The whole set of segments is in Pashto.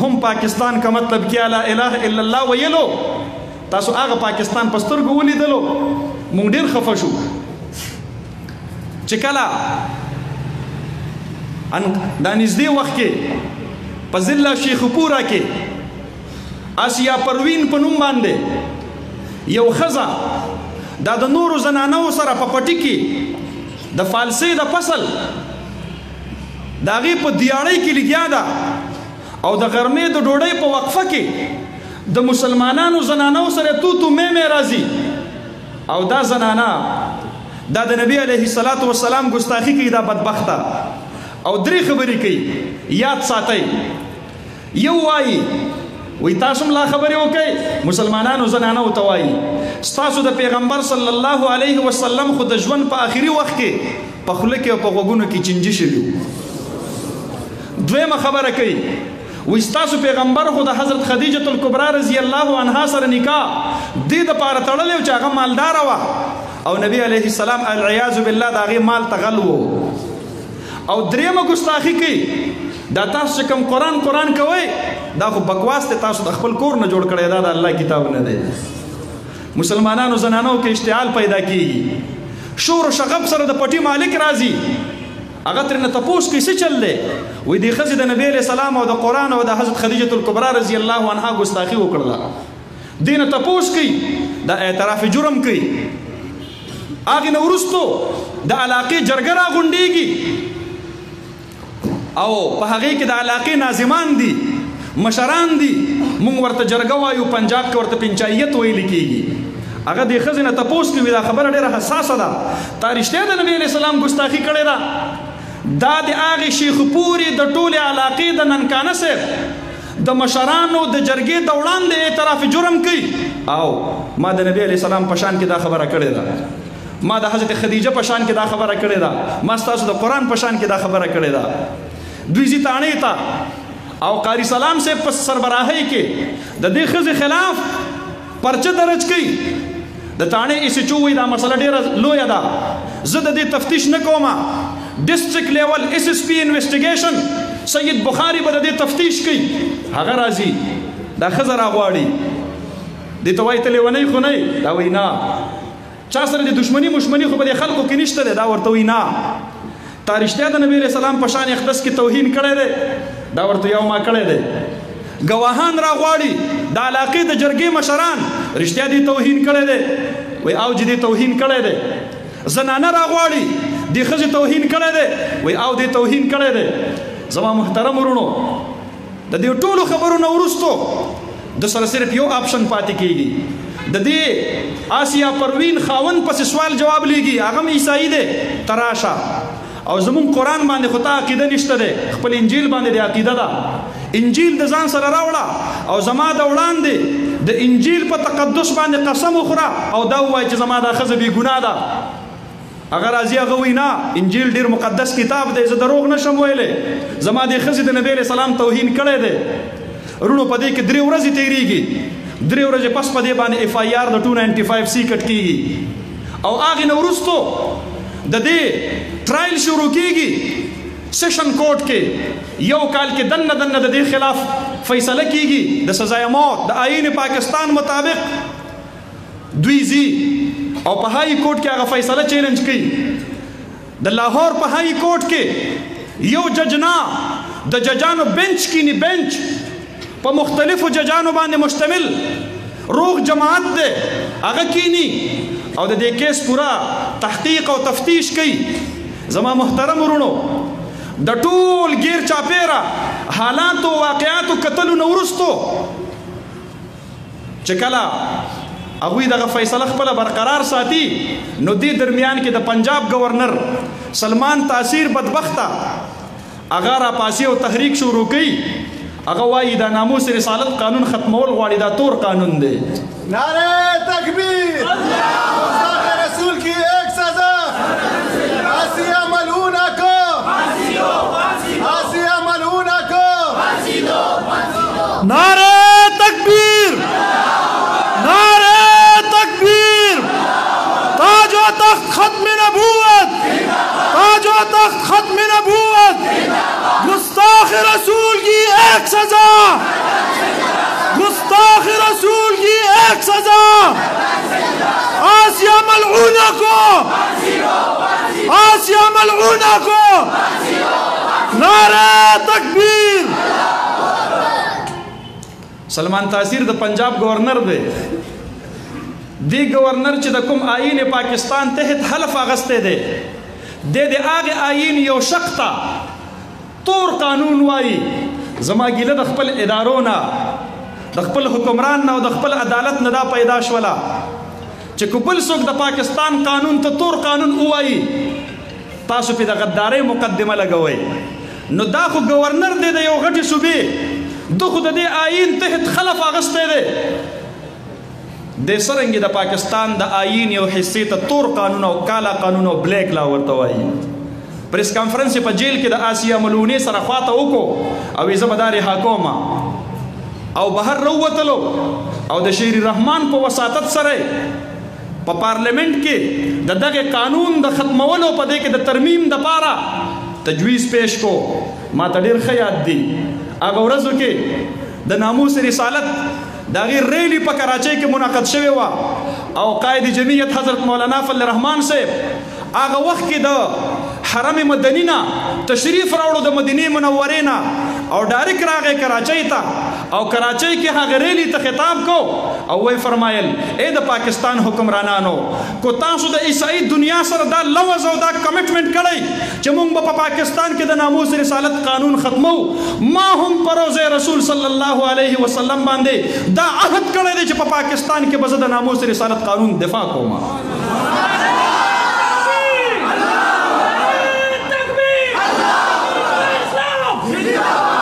هم پاکستان کا مطلب کیا لا اله الا الله ویلو تاسو هغه پاکستان په سترګو ولیدلو مونږ ډېر خفه شو چې کله دا نږدې وخت کې په ضلع شیخوپورا کې آسیا پروین په نوم باندې یو ښځه دا د نورو زنانو سره په پټي کې د فالسۍ د فصل د هغې په دیاړۍ کې لګیا ده او د غرمې د ډوډۍ په وقفه کې د مسلمانانو زنانو سره تو مې راځي او دا زنانا دا د نبی علیه السلام ګستاخي کوي دا بدبخته او درې خبرې کوي یاد ساتئ یو وایي وی تاسو لا خبرې وکئ مسلمانانو زنانو ته وایي ستاسو د پیغمبر صلی الله علیه وسلم خو د ژوند په آخري وخت کې په خوله کې او په غوږونو کې چنجي شوي دویمه خبره کوي وی ستاسو پیغمبر خو د حضرت خدیجه الکبرا رضی الله عنها سره نکاح دې دپاره تړلی و چې هغه مالداره وه او نبی علیه السلام العیاذ بالله د هغې مال ته غل و او دریمه ګستاخي کوي دا تاسو چې کوم قرآن کوئ دا خو بکواس دی تاسو د خپل کور نه جوړ کړی دا د الله کتاب نه دی مسلمانانو زنانو کې اشتعال پیدا کیږي شور و شغب سره د پټي مالک راځي هغه ترنه تپوس کوي څه چل دی وایي دې ښځې د نبي علیه السلام او د قرآن او د حضرت خدیجة الکبرا رضی الله عنها ګستاخي وکړله دې نه تپوس کوي دا اعتراف جرم کوي هغې نه وروستو د علاقې جرګه راغونډېږي او په هغې کې د علاقې ناظمان دي مشران دي مونږ ورته جرګه وایو پنجاب کې ورته پنچایت ویل کېږي هغه دې ښځې نه تپوس کوي دا خبره ډېره حساسه ده تا رښتیا د نبي علیه السلام ګستاخي کړې ده دا د هغې شیخوپورې د ټولې علاقې د ننکانه صاحب د مشرانو د جرګې د وړاندې اعتراف جرم کوي او ما د نبي علیه السلام په شان کې دا خبره کړې ده ما د حضرت خدیجه په شان کې دا خبره کړې ده ما ستاسو د قرآن په شان کې دا خبره کړې ده دوی ځي تاڼې ته او قاری سلام صاحب په سربراهۍ کې د دې ښځې خلاف پرچه درج کوي د تاڼې ایس ایچ او وایي دا مسله ډېره لویه ده زه د دې تفتیش نه کومه ډسټرکټ لیول ایس ایس پی انویسټیګیشن سید بخاري به د دې تفتیش کوي هغه راځي دا ښځه راغواړي دې ته وایي ته لیونۍ خو نه دا وایي نه چا سره د دشمني مشمني خو په دې خلکو کې نشته دی دا ورته وایي نه تا رښتیا د نبي علیه السلام په شان اقدس کې توهین کړی دی دا ورته یو ما کړی دی ګواهان راغواړي د علاقې د جرګې مشران رښتیا دې توهین کړی دی وایي او چې دې توهین کړی دی زنانه راغواړي دې ښځې توهین کړی دی وایي او دې توهین کړی دی زما محترم ورونو د دې ټولو خبرو نه وروستو د سره صرف یو آپشن پاتې کېږي د دې آسیا پروین خاوند پسې سوال جواب لیږي هغه هم عیسائی دی تراشه او زمون قرآن باندې خو ته عقیده نشته دی خپل انجیل باندې د عقیده ده انجیل د ځان سره راوړه او زما د وړاندې د انجیل په تقدس باندې قسم وخوره او دا ووایه چې زما دا ښځه بې ګناه ده هغه راځي هغه وایي نه انجیل ډېر مقدس کتاب دی زه دروغ نشم ویلی زما دې ښځې د نبي علیه السلام توهین کړی دی وروڼو په دې کې 3 ورځې تېرېږي 3 ورځې پس په دې باندې اف آی آر د 295C کټ کېږي او هغې نه وروستو د دې ټرایل شروع کېږي سیشن کورټ کې یو کال کې دنه د دې خلاف فیصله کېږي د سزای موت د آئین پاکستان مطابق دوی ځي او په هائی کورټ کې هغه فیصله چیلنج کوي د لاهور په هائی کورټ کې یو جج نه د ججانو بینچ کینی بینچ په مختلفو ججانو باندې مشتمل روغ جماعت دی هغه کینی او د دې کیس پورا تحقیق او تفتیش کوي زما محترم ورونو د ټول غیر چاپیره حالاتو واقعاتو کتلو نه وروستو چې کله هغوی دغه فیصله خپله برقرار ساتي نو دې درمیان کې د پنجاب گورنر سلمان تاثیر بدبخته هغه راپاسي او تحریک شروع کوي هغه وایي دا ناموس رسالت قانون ختمول غواړي دا تور قانون دی نعرہ تکبیر مصطفی رسول کی ایک سزا آسیہ ملعونہ کو آسیہ ملعونہ کو نعرہ تکبیر نعرہ تکبیر تاج و تخت ختم نبوت تاج و تخت ختم نبوت گستاخ رسول کی ایک سزا एक सजा, आसिया मलऊना को, आसिया मलऊना को, नारे तकबीर। सलमान तासीर द पंजाब गवर्नर दे दी गवर्नर च द कुम आईन पाकिस्तान तहत हलफ अगस्ते दे आगे आईन यो शक्ता तोर कानून वाई जमा गिले द खपल इदारों ना द खपल हुक्मरान ना द खपल अदालत नदा पैदाश वाला च कुबल सुख द पाकिस्तान कानून तो तोर कानून उवाई तासु पे द गद्दारे मुकद्दमा लगवई नो दा खु गवर्नर दे यो गटी सुबे दो खुद दे आईन तहत खलफ अगस्ते दे सरंगी द पाकिस्तान द आईन यो हिस्से त तोर कानून और काला कानून और ब्लैक ला वर्तवाई प्रेस कॉन्फ्रेंस पर जेल के द आसिया मलूने सर ख्वाता उको अब इजमदार हाकोमा और बाहर रउवतलो और द शेर रहमान को वसातत सरे प पार्लियामेंट के द दगे कानून द खत्मवलो पदे के द तरमीम द पारा तजवीज़ पेश को माता डेर खयात दी आगौरज़ के द नामूस रिसालत दागी रैली पर कराची के मुनाक़द शवे वा और कायद जमीयत हज़रत मौलाना फजल रहमान से आगा वक्त के द हरम मदनीना तशरीफ़ रावड़ो द मदीने मुनव्वरेना और डायरेक्ट रागे कराची था और कराची के हाँ रैली त खिताब को और वही फरमायल ए द पाकिस्तान हुक्मरानानो को तासु द ईसाई दुनिया सर दा लवज़ और दा कमिटमेंट कड़ई चमुंग बपा पाकिस्तान के द नामूस रिसालत कानून खत्मो मा हम परोज़े रसूल सल्लल्लाहु अलैहि वसल्लम बांधे दा अहद कड़े दे च पाकिस्तान के बज़द नामूस रिसालत कानून दिफा को मा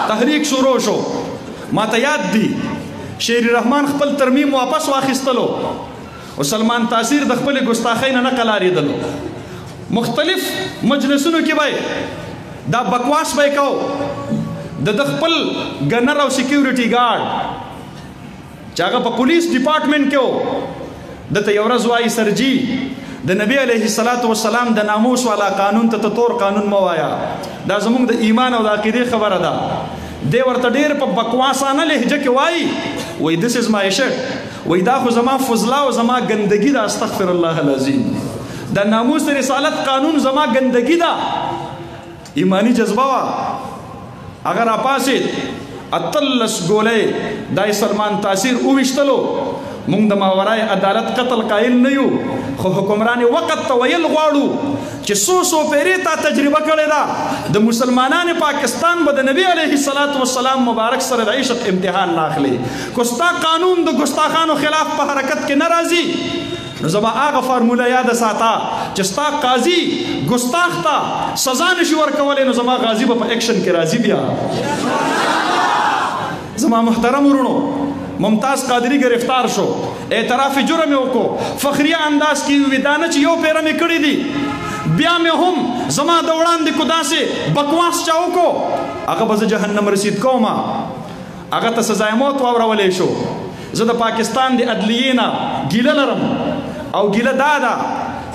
तहरीक शुरू शो माता याद दी शेर रहमान खपल तरमीम वापस वाखिस्तलो और सलमान तासीर दखपल गुस्ताखी न नकलारी दलो मुख्तलिफ मजलिसों की भाई दा बकवास भाई कहो द दखपल गनर और सिक्योरिटी गार्ड चागा पर पुलिस डिपार्टमेंट क्यों द तयवरजवाई सरजी द नबी अलैहिस्सलातु वस्सलाम द नामूस वाला कानून ततोर कानून मवाया दा जमुंग द ईमान और अकीदे खबर अदा दे वर्त डेर पर बकवासाना लहजे के वाई वही दिस इज माय शर्ट वही दा जमा फजला और जमा गंदगी दा अस्तगफिरुल्लाह अज़ीम द नामूस रिसालत कानून जमा गंदगी दा ईमानी जज्बा अगर आपासित अतल्लस गोले दाई सलमान तासीर उविश्तलो मुंग द मावराए अदालत कत्ल कायल नहीं खो हुक्मरान वक़्त तवयल गाड़ू कि सो पेरे ता तजर्बा करे दा द मुसलमानान पाकिस्तान बद नबी अलैहिस्सलातु वस्सलाम मुबारक सर रईशत इम्तिहान नाखले कुस्ता कानून द गुस्ताखान खिलाफ पर हरकत के नाराजी जमा आगा फार्मूला याद साता चिस्ता काजी गुस्ताख ता सजा नशवर कवले न जमा गाजी ब एक्शन के राजी बिया जमा मुहतरम उरुनो मुमताज़ कादरी गिरफ्तार शो एतराफ़ जुर्म को फ़खरिया अंदाज की विदानच यो पेरा में कड़ी दी ब्या में हम जमा दौड़ान दी खुदा से बकवास चाहो को अगर बज़ जहन्नम रसीद को मा अगर तो सजाए मौत वावरा वाले शो ज़द पाकिस्तान दे अदलियना गिला लरम और गिला दादा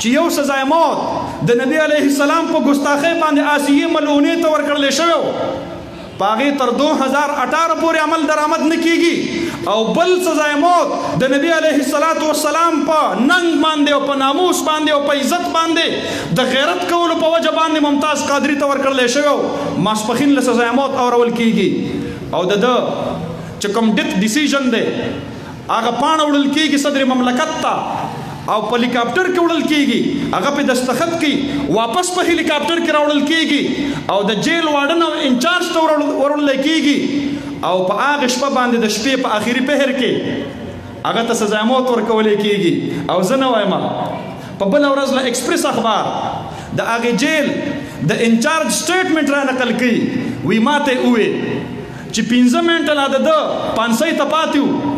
चियो सजाए मौत द नबी अलैहिस्सलाम को गुस्ताखे बांधे आसिये मलूने तवर कर ले शो पागे तर 2018 पूरे अमल दरामद न कीगी और बल सजाए मौत द नबी अलैहिस्सलातु वस्सलाम पर नंग बांधे और नामूस बांधे और इज्जत बांधे द गैरत कौल पर वजह बांधे मुमताज़ कादरी तवर कर ले शो मासपखिन ल सजाए मौत और अवल कीगी और द चकम डिथ डिसीजन दे आगा पान उड़ल कीगी सदर ममलकत ता और हेलीकॉप्टर के उड़ल कीगी अगर पे दस्तखत की वापस पर हेलीकॉप्टर के उड़ल कीगी और द जेल वार्डन और इंचार्ज तो उड़ल कीगी और पर आग शपा बांधे द शपे पर आखिरी पहर के अगर तो सजा मौत और कवले कीगी और जनवायमा पबल और रज़ला एक्सप्रेस अखबार द आगे जेल द इंचार्ज स्टेटमेंट रा नकल की वी माते हुए चिपिंजमेंट ला द पांसई तपातियो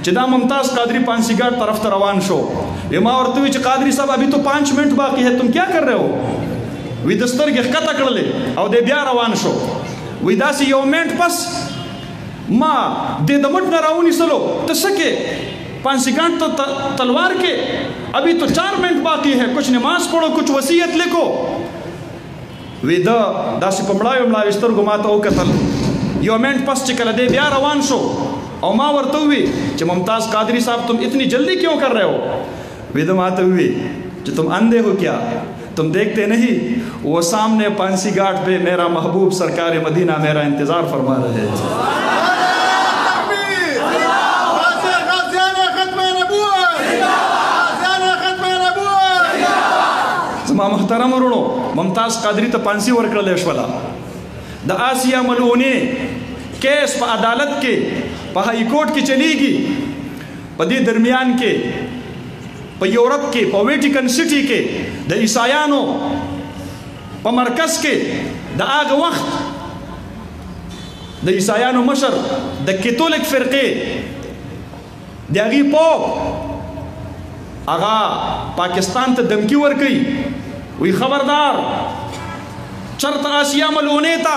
चिदा मुमताज़ कादरी पांसी घाट तरफ रवान शो एमा और तुम कादरी साहब अभी तो 5 मिनट बाकी है तुम क्या कर रहे हो विदस्तर के कता कर ले और दे ब्या रवान शो विदासी योमेंट पस माँ दे दमट न राउनी सलो तो सके पांसी घाट तो तलवार के अभी तो 4 मिनट बाकी है कुछ नमाज पढ़ो कुछ वसीयत लिखो विदा दासी पमड़ा विस्तर घुमाता हो कतल یو منٹ پس چې کله دی بیا روان شو او ما ورته وی چې ممتاز قادری صاحب تم اتنی جلدی کیوں کر رہے ہو؟ ویدم آتے ہوئے کہ تم اندھے ہو کیا؟ تم دیکھتے نہیں وہ سامنے پانسی گھاٹ پہ میرا محبوب سرکار مدینہ میرا انتظار فرما رہے ہیں۔ زما محترم ورونو ممتاز قادری ته پانسی ورکړل شولا د آسیا ملعونې کیس په عدالت کې په هائی کورټ کې چلیږي په دې درمیان کې په یورپ کې په ویټیکن سټي کې د عیسایانو په مرکز کې د هغه وخت د عیسایانو مشر د کیتولیک فرقې د هغې پوپ هغه پاکستان ته دمکی ورکوي وی خبردار چرته آسیا ملعونې ته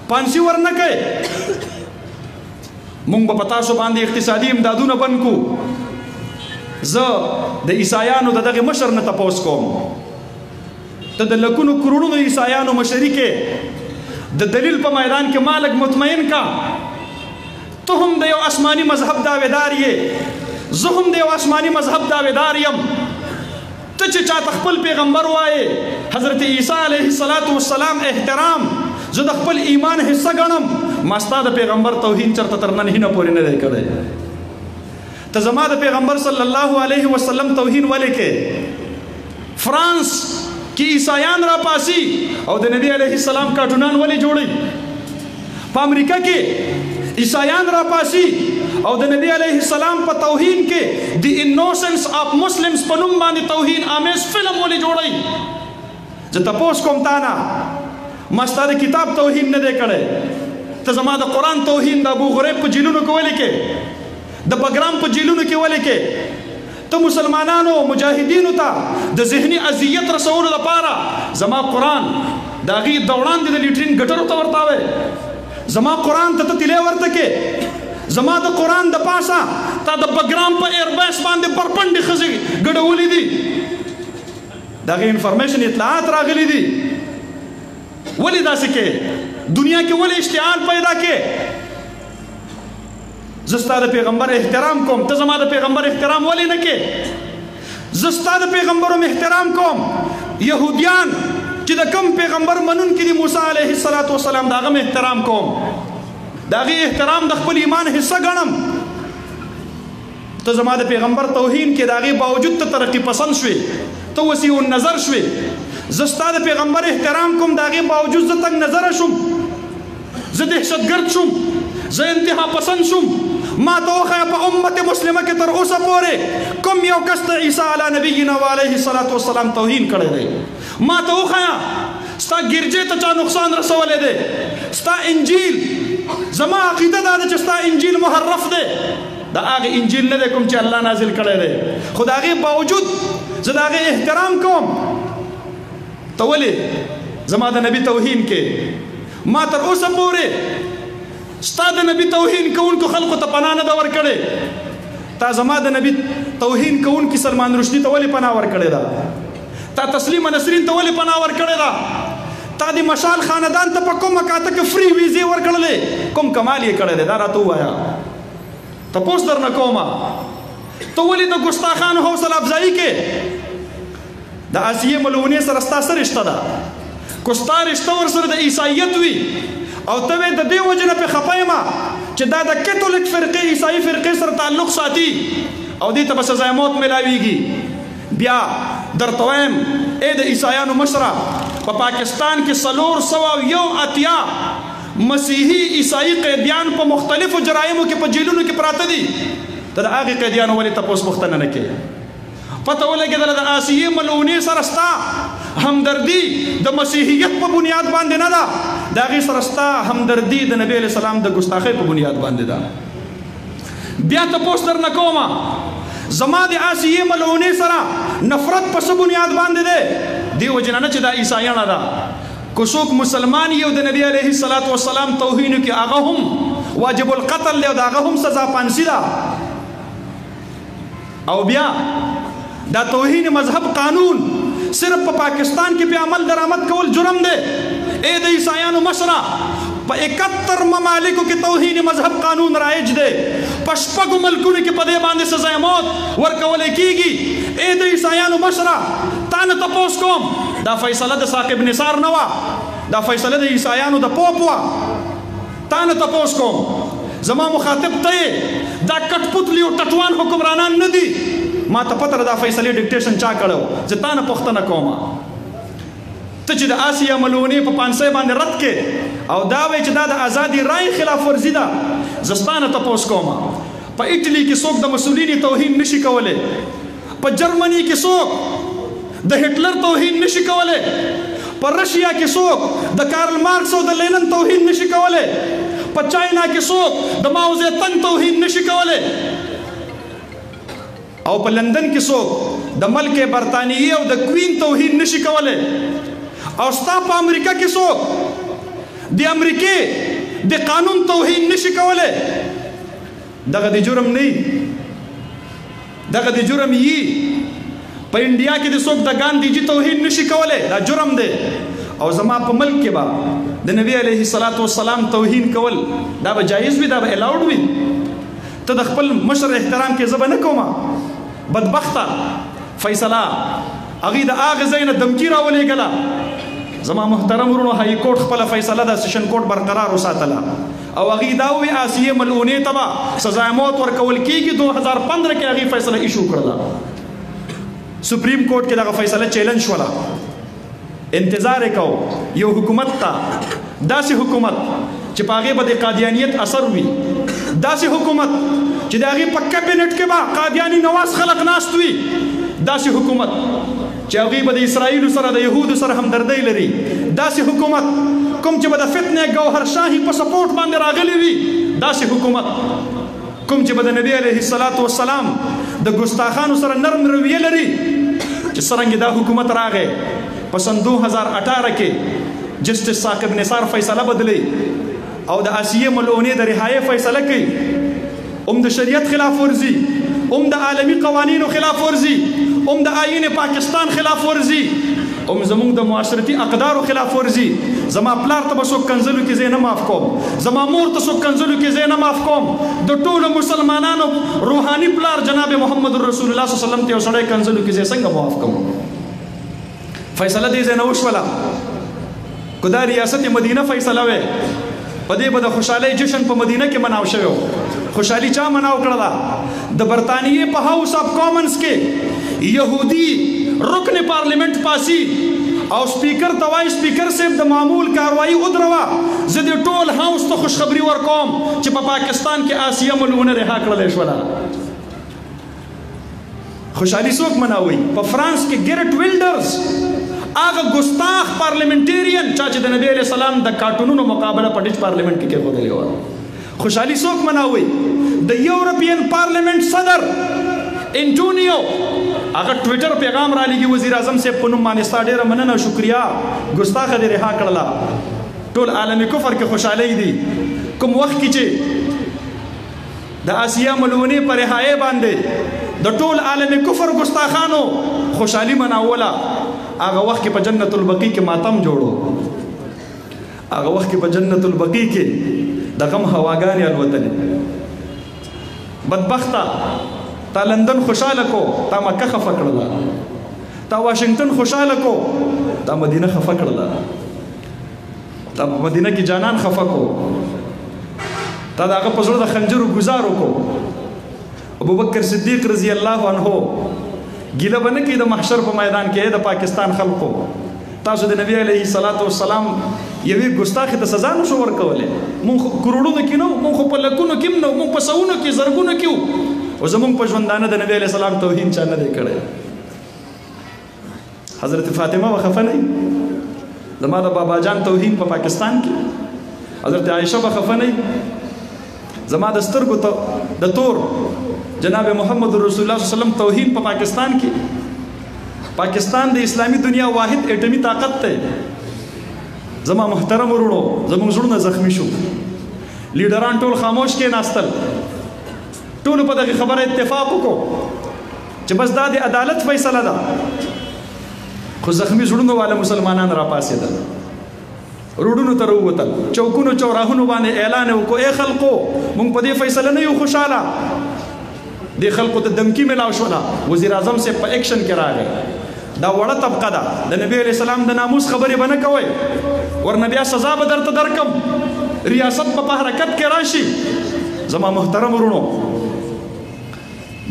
پانسی ورنکئ مونږ به په تاسو باندې اقتصادي امدادونه بند کړو زه د عیسایانو د دغه مشر نه تپوس کوم ته د لکونو کروڑونو عیسایانو مشري کې د دلیل په میدان کې مالک مطمئن کا ته هم د یو آسماني مذهب دعویدار یې زه هم د یو آسماني مذهب دعویدار یم ته چې چاته خپل پیغمبر وایې حضرت عیسی علیه السلام احترام زه د خپل ایمان حصه ګڼم ما ستا د پیغمبر توهین چرته تر نن هینه پورې نه دی کړی ته زما د پیغمبر صلی الله علیه وسلم توهین ولې کې فرانس کې عیسایان را پاسی او د نبی علیه السلام کارټونان ولې جوړي په امریکا کې عیسایان را پاسی او د نبی علیه السلام په توهین کې دی انوسنس اف مسلمز په نوم باندې توهین آمیز فلم ولې جوړي زه تپوس کوم تا نه ما ستا د کتاب توهین نه دی کړی ته زما د قرآن توهین د ابو غریب په جیلونو کې ولې کې د بګرام په جیلونو کې ولې کې ته مسلمانانو مجاهدینو ته د ذهني اذیت رسولو لپاره زما قرآن د هغې د وړاندې د لیټرین ګټرو ته ورتاوی زما قرآن ته تلې ورته کې زما د قرآن د پاسه تا د بګرام په ایربیس باندې بربنډې ښځې ګډولې دي د هغې انفارمیشن اطلاعات راغلي دي ولې داسې کې دنیا کې ولې اشتعال پیدا کې زه ستا د پیغمبر احترام کوم ته زما د پیغمبر احترام ولې نه کې زه ستا د پیغمبرم احترام کوم یهودیان چې د کوم پیغمبر منونکي دي موسی علیه السلام د هغه م احترام کوم د هغې احترام د خپل ایمان حصه ګڼم ته زما د پیغمبر توهین کې د هغې باوجود ته ترقي پسند شوې ته وسیع النظر شوې زه ستا د پیغمبر احترام کوم د هغې باوجود زه تنګ نظره شوم زه دهشتګرد شوم زه انتها پسند شوم ما ته وښیه په امت مسلمه کې تر اوسه پورې کوم یو کس ته عیسی علی نبینا و علیه السلام توهین کړی دی ما ته وښیه ستا ګرجې ته چا نقصان رسولی دی ستا انجیل زما عقیده دا ده چې ستا انجیل محرف دی د هغې انجیل نه دی کوم چې الله نازل کړی دی خو د هغې باوجود زه د هغې احترام کوم ته ولې زما د نبي توهین کې ما تر اوسه پورې ستا د نبي توهین کوونکو خلقو ته پناه نه ده ورکړې تا زما د نبي توهین کوونکي سلمان رشدي ته ولې پناه ورکړې ده تا تسلیمه نسرین ته ولې پناه ورکړې ده تا د مشال خاندان ته په کومه کاته کې فری ویزې ورکړلې کوم کمال یې کړی دی دا راته ووایه تپوس درنه کومه ته ولې د ګستاخانو حوصله افزایي کې د آسیې ملعونې سره ستا څه رشته ده که ستا رشته ورسره د عیسایت وي او ته وې د دې وجې نه پې خفه یم چې دا د کیتولیک فرقې عیسایي فرقې سره تعلق ساتي او دې ته به سزای موت میلاویږي بیا درته وایم ای د عیسایانو مشره په پاکستان کې 481 مسیحي عیسایي قیدیان په مختلفو جرایمو کې په جیلونو کې پراته دي ته د هغې قیدیانو ولې تپوس پوښتنه نه کوې پته ولګېدله د آسیې ملعونې سره ستا همدردي د مسیحیت په بنیاد باندې نه ده د هغې سره ستا همدردي د نبي علیه السلام د ګستاخۍ په بنیاد باندې ده بیا تپوس درنه کومه زما د آسیې ملعونې سره نفرت په څه بنیاد باندې دی دې وجې نه چې دا عیسایانه ده که څوک مسلمان یو د نبي علیه السلام توهینو کې هغه هم واجب القتل دی او د هغه هم سزا پانسي ده او بیا دا توهین مذهب قانون صرف په پاکستان کې په عمل درآمد کول جرم دی ای د عیسایانو مشره په 71 ممالکو کې توهین مذهب قانون رایج دی په 6 ملکونو کې په دې باندې سزا موت ورکول کیږي اے د عیسایانو مشره تا نه تپوس کوم دا فیصله د ثاقب نثار نه وه دا فیصله د عیسایانو د پوپ وه تا نه تپوس کوم زما مخاطب ته دا کټ پتلی او ټټوان حکمرانان نه دي ما ته پته دا فیصلې ډکټیشن چا کړو زه تا نه پوښتنه کوم ته چې د آسیا ملونې په 500 باندې رد کې او دا وایي چې دا د ازادي رای خلاف ورزي ده زه ستا نه تپوس کوم په ایټلی کې څوک د مسولیني توهین نشي کولی په جرمني کې څوک د هټلر توهین نشي کولی په رشیا کې څوک د کارل مارکس او د لینن توهین نشي کولی په چاینا کې څوک د ماو زیتنګ توهین نشي کولی او په لندن کې څوک د ملکه برطانیې او د کوین توهین نشي کولی او ستا په امریکا کې څوک د امریکې د قانون توهین نشي کولی دغه د جرم نه دغه د جرم یي په انډیا کې د څوک د ګاندھی توهین نشي کولی دا جرم دی او زما په ملک کې به د نبی علیه الصلاۃ والسلام توهین کول دا به جایز وي دا به الاؤډ وي ته د خپل مشر احترام کې زه به نه کوم بدبخته فیصله هغې د هغې ځای نه دمکي راولېږله زما محترم ورونو هائی کورټ خپله فیصله د سیشن کورټ برقرار وساتله او هغې دا ووي آسیې ملعونې ته به سزا موت ورکول کېږي 2015 کې هغې فیصله ایشو کړله سپریم کورټ کې دغه فیصله چیلنج شوله انتظار یې کو یو حکومت ته داسې حکومت چې په هغې به د قادیانیت اثر وي داسې حکومت چې د هغې په کابینټ کې به قادیاني نواز خلق ناست وي داسې حکومت چې هغې به د اسرائیلو سره د یهودو سره همدردۍ لري داسې حکومت کوم چې به د فتنې ګوهر شاهي په سپورټ باندې راغلی وي داسې حکومت کوم چې به د نبی علیه الصلاۃ والسلام د ګستاخانو سره نرم رویه لري چې څرنګه دا حکومت راغی په سن 2018 کې جسټس ثاقب نثار فیصله بدلی او د آسیې ملعونې د رهایې فیصله کوي د شریعت خلاف ورزي د عالمي قوانینو خلاف ورزي د آیین پاکستان خلاف ورزي زمونږ د معاشرتي اقدارو خلاف ورزي زما پلار ته به څوک کنځلو کې زه نه معاف کوم زما مور ته څوک کنځلو کې زه نه معاف کوم د ټولو مسلمانانو روحاني پلار جناب محمد رسول الله صلی الله علیه وسلم ته یو سړی کنځلو کې زه څنګه معاف کوم فیصله دې ځای نه وشوله که دا ریاست مدینه فیصله وی په دې به د خوشحالۍ جشن په مدینه کې مناو شوی و خوشحالي چا مناو کړله د برطانیې په هاوس آف کامنز کې یهودي رکن پارلیمنٹ پاسی او سپیکر ته وایي سپیکر صاحب د معمول کاروایي ودروه زه د ټول هاوس ته خوشخبري ورکوم چې په پاکستان کې آسیه ملعونه رها کړلی شوله خوشحالي څوک مناوي په فرانس کې ګیرټ ویلډرز هغه ګستاخ پارلیمنټیرین چا چې د نبی علیه السلام د کارټونونو مقابله په ډچ پارلیمنټ کې کېښودلې وه خوشحالي څوک مناوي د یورپین پارلیمنٹ صدر انټونیو هغه ټویټر پیغام را لګي وزیر اعظم صاحب په نوم باندې ستا ډېره مننه او شکریا ګستاخه دې رها کړله ټول عالمي کفر کې خوشحالۍ دي کوم وخت کې چې د آسیا ملعونې په رهایۍ باندې د ټول عالمي کفر ګستاخانو خوشحالي مناوله هغه وخت کې په جنت البقیع کې ماتم جوړو هغه وخت کې په جنت البقیع کې د غم هواګانې الوتلې بدبخته تا لندن خوشاله کو تا مکه خفه کړله تا واشنگټن خوشاله کو تا مدینه خفه کړله تا مدینه کې جانان خفه کو تا د هغه په زړه د خنجرو ګزار وکړو ابوبکر صدیق رضی الله عنه ګیله به نه کوي د محشر په میدان کې د پاکستان خلقو تاسو د نبی علیه الصلاۃ والسلام یوې ګستاخي ته سزا نشو ورکولی مونږ خو کروڑونو کې نه مونږ خو په لکونو کې نه مونږ په سوونو کې زرګونو کې او زمونږ په ژوندانه د نبی علیه السلام توهین چا نه دی کړی حضرت فاطمه به خفه نه زما د بابا جان توهین په پاکستان کې حضرت عایشه به خفه نه زما د سترګو د تور جناب محمد رسول الله صلی الله علیه وسلم توهین په پاکستان کې پاکستان د اسلامی دنیا واحد اټمی طاقت دی زما محترم ورونو زموږ زړونه زخمی شو لیډران ټول خاموش کې ناستل ټولو په دغه خبره اتفاق وکړو چې بس دا د عدالت فیصله ده خو زخمی زړونو والا مسلمانان را پاسېدل روډونو ته راووتل چوکونو چوراهونو باندې اعلان وکړو اے خلکو مونږ په دې فیصله نه یو خوشاله دې خلکو ته دمکی ملاو شوله وزیر اعظم صاحب په ایکشن کې راغی دا وړه طبقه ده د نبی علیہ السلام د ناموس خبرې به نه کوئ ورنه بیا سزا به درته درکم ریاست په حرکت کې راشي زما محترم ورونو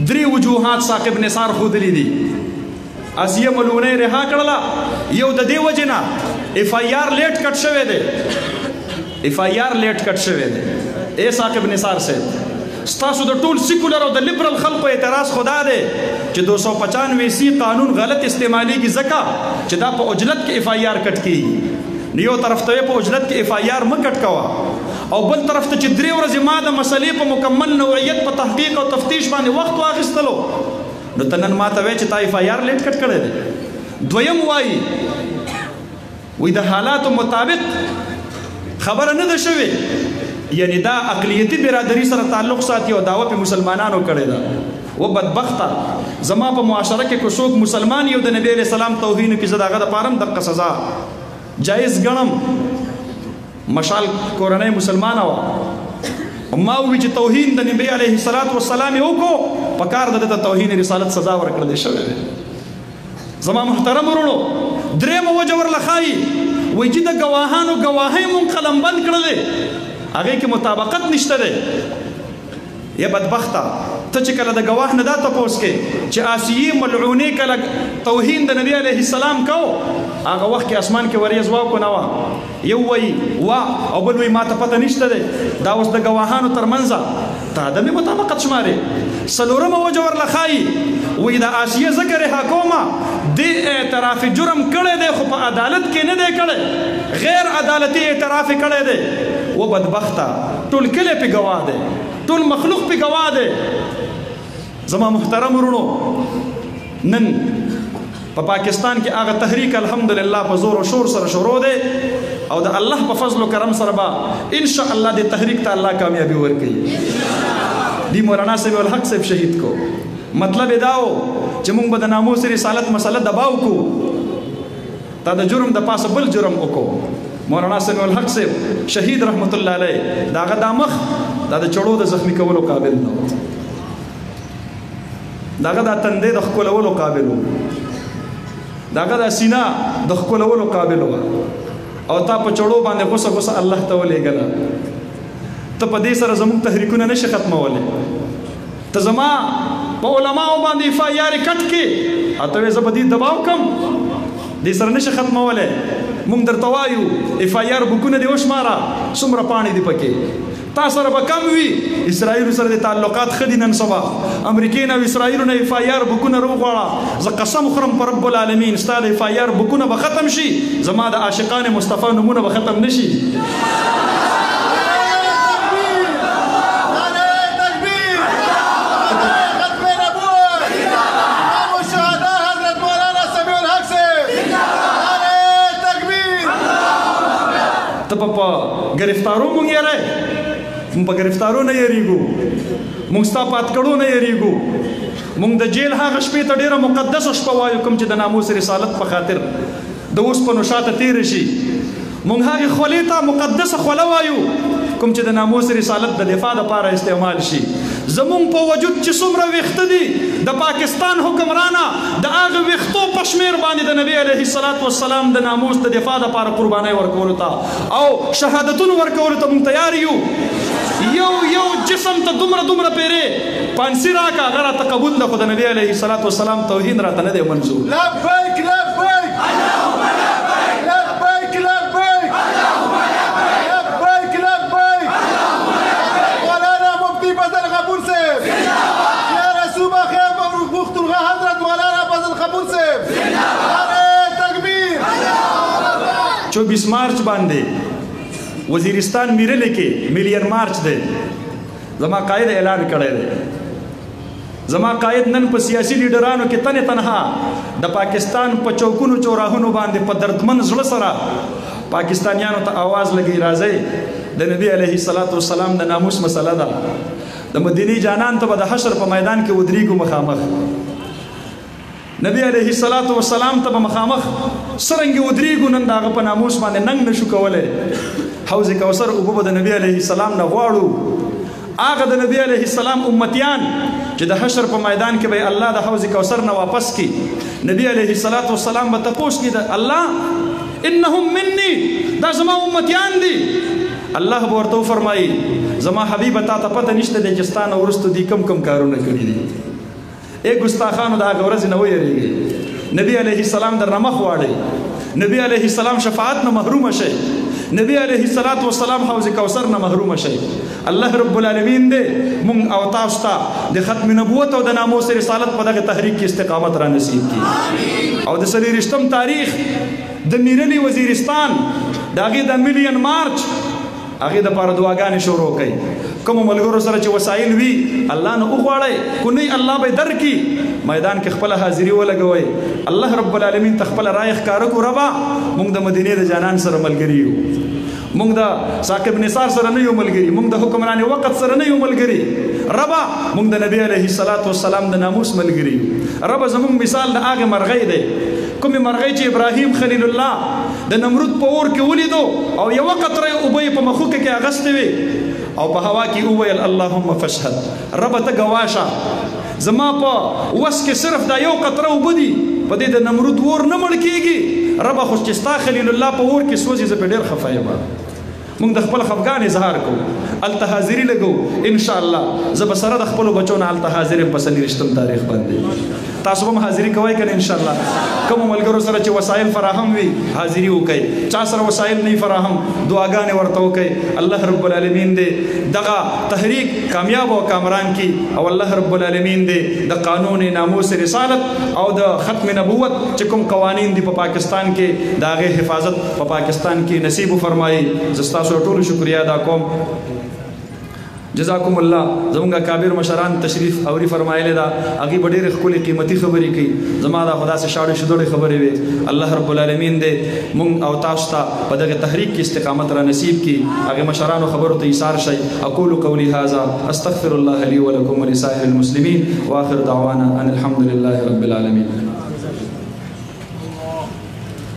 درې وجوهات ثاقب نثار ښودلي دي آسیه ملونۍ رها کړله یو د دې وجې نه اف آی آر لیټ کټ شوی دی اے ثاقب نثار صاحب ستاسو د ټول سیکولر او د لیبرل خلکو اعتراض خدا دی چې 295 سی قانون غلط استعمالیږي ځکه چې دا په اجلت کې اف آی آر کټ کیږي نو یو طرف ته په اجلت کې اف آی آر مه کټ کوه او بل طرف ته چې 3 ورځې ما د مسلې په مکمل نوعیت په تحقیق او تفتیش باندې وخت واخیستلو نو ته نن ماته وایې چې تا اف آی آر لیټ کټ کړی دی دویم وایي وی د حالاتو مطابق خبره نه ده شوې یعنی دا اقلیتی برادری سره تعلق ساتي او دعوه په مسلمانانو کړی ده و بدبخته زما په معاشره کې کو څوک مسلمان یو د نبی علیہ السلام توهین کې زداغه د پارم د سزا جایز ګڼم مشال کورنۍ مسلمان و ما وی چې توهین د نبی علیہ السلام یو کو پکار د توهین رسالت سزا ورکړل شوی زما محترم ورونو دریم وجه ورلخای وی چې د گواهانو گواهی مون قلم بند کړل هغه کې مطابقت نشته ده یا بدبخته ته چې کله د گواه نه دا تپوس کې چې آسیه ملعونی کله توهین د نبی علیہ السلام کو هغه وخت کې اسمان کې وریځ واو کو نو یو وی وا او بل وی ما ته پته نشته ده دا اوس د گواهانو ترمنځ ته د مطابقت شماره سلورم وجه ورلخای وی د آسیه ذکر حکومه د اعتراف جرم کړي دی خو په عدالت کې نه دی کړي غیر عدالتي اعتراف کړي دی و بدبخته ټول کله په گواه دی ټول مخلوق په گواه دی زما محترم ورونو نن په پاکستان کې هغه تحریک الحمدلله په زور او شور سره شروع دی او د الله په فضل او کرم سره به ان شاء الله د تحریک ته الله کامیابی ورکړي دی مولانا صاحب الحق صاحب شهید کو مطلب داو چې موږ به د ناموس رسالت مسله دباو کو تا د جرم د پاسه بل جرم وکړو مولانا صاحب الحق صاحب شهید رحمت الله علیه داغه د مخ دا د چړو د زخمی کولو قابل نه داغه د تندې د خولولو قابل داغه د سینا د خولولو قابل او تا په چړو باندې غوسه غوسه الله تعالی ګلا ته په دې سره زموږ تحریکونه نشي ختمولې ته زما په علماء باندې اف آی آر کټ کې اته زبدي دباو کم دې سره نشي ختمولې مونږ درته وایو اف آی آر بوکونه دی وشماره څومره پانی دی پکې تا سره به کم وي اسرائیل سره د تعلقات خدي نن سبا امریکا او اسرائیل نه اف آی آر بوکونه روغواړه ز قسم خورم پر رب العالمین ستاسو اف آی آر بوکونه به ختم شي زما د عاشقان مصطفی نمونه به ختم نشي په گرفتارو مونږ یې مونږ په گرفتارو نه یریږو مونږ ستا په اتکړو نه یریږو مونږ د جیل هغه شپې ته ډېره مقدسه شپه وایو کوم چې د ناموس رسالت په خاطر د اوسپنو شاته تېره شي مونږ هغې خولې ته مقدسه خوله وایو کوم چې د ناموس رسالت د دفاع دپاره استعمال شي زمونږ په وجود چې څومره ویښته دي د پاکستان حکمرانه د هغه ویښتو په شمېر باندې د نبي علیه السلام د ناموس د دفاع دپاره قربانۍ ورکولو ته او شهادتونو ورکولو ته مونږ تیار یو یو جسم ته دومره پیرې پانسي راکړه هغه راته قبول ده خو د نبي علیه السلام توهین راته نه دی منظور لبیک لبیک اللهم لبیک لبیک لبیک اللهم لبیک لبیک اللهم لبیک مولانا مفتی فضل غفور صاحب یا رسول بخیر مبروک الغا حضرت مولانا فضل غفور صاحب نعرہ تکبیر 24 مارچ باندې وزیرستان میرلې کې ملین مارچ دی زما قائد اعلان کړی دی زما قائد نن په سیاسي لیډرانو کې تنها د پاکستان په چوکونو چوراهونو باندې په دردمن زړه سره پاکستانیانو ته आवाज لګی راځي د نبی علیه السلام د ناموس مسله ده د مدینی جانان ته د حشر په میدان کې ودریګو مخامخ نبی علیه السلام ته مخامخ سرنګ ودریګو نن داغه په ناموس باندې ننګ نشو کولای حوض کوثر اوبه به د نبی علیه السلام نه غواړو هغه د نبی علیه السلام امتیان چې د حشر په میدان کې به الله د حوض کوثر نه واپس کی نبی علیه السلام به تپوس کی د الله انهم مني دا زما امتیان دي الله به ورته فرمایي زما حبیب تا ته پته نشته د جستان ورستو دي کم کم کارونه کړی دي اے ګستاخانو دا غورز نه ویریږي نبی علیه السلام در مخ واړي نبی علیه السلام شفاعت نه محروم شي نبی علیه السلام حوض کوثر نه محروم شي الله رب العالمین دې مونږ او تاسو ته د ختم نبوت او د ناموس رسالت په دغه تحریک کې استقامت را نصیب کړي او د سلیریشتم تاریخ د میرلی وزیرستان داغه د ملین مارچ هغه د پاره دعاګانې شروع کړي کوم ملګرو سره چې وسایل وی الله نه وغواړي کو نه الله به درکې میدان کې خپل حاضری ولګوي الله رب العالمین تخپل رایخ کار کو ربا موږ د مدینه د جانان سره ملګری یو موږ د ثاقب نثار سره نه یو ملګری موږ د حکمران وقت سره نه یو ملګری ربا موږ د نبی علیه السلام د ناموس ملګری ربا زموږ مثال د هغه مرغۍ دی کوم مرغۍ چې ابراهیم خلیل الله د نمرود په اور کې ولیدو او یو قطره اوبه په مخو کې اغستې وي او په هوا کې وویل اللهم فاشهد رب ته ګواشه زما په وس کې صرف دا یو قطره اوبه دي په دې د نمرود اور نه مړ کېږي رب خو چې ستا خلیل الله په اور کې سوځي زه په ډېر خفه یم موږ د خپل خفګان اظهار کوو الته حاضري لګو ان شاء الله زه به سره د خپلو بچو نه الته حاضر یم په څلېرویشتم تاریخ باندې تاسو هم حاضري کوئ کنه ان شاء الله کوم ملګرو سره چې وسایل فراهم وي حاضري وکړي چا سره وسایل نه فراهم دعاګانې ورته وکړي الله رب العالمین دې دغه تحریک کامیاب او کامران کړي او الله رب العالمین دې د قانون ناموس رسالت او د ختم نبوت چې کوم قوانین دي په پاکستان کې د هغې حفاظت په پاکستان کې نصیب فرمایي زه ستاسو ټولو شکریا ادا کوم جزاکم الله زمونږ کابر مشران تشریف اوري فرمایلی دا هغې به ډېرې ښکلې قیمتي خبرې کوي زما دا خو داسې شاړې شدوړې خبرې وې الله رب العالمین دې مونږ او تاسو ته په دغه تحریک کې استقامت را نصیب کړي هغې مشرانو خبرو ته ایثار شئ اقول قولي هذا استغفر الله لي ولكم ولسائر المسلمين واخر دعوانا ان الحمد لله رب العالمين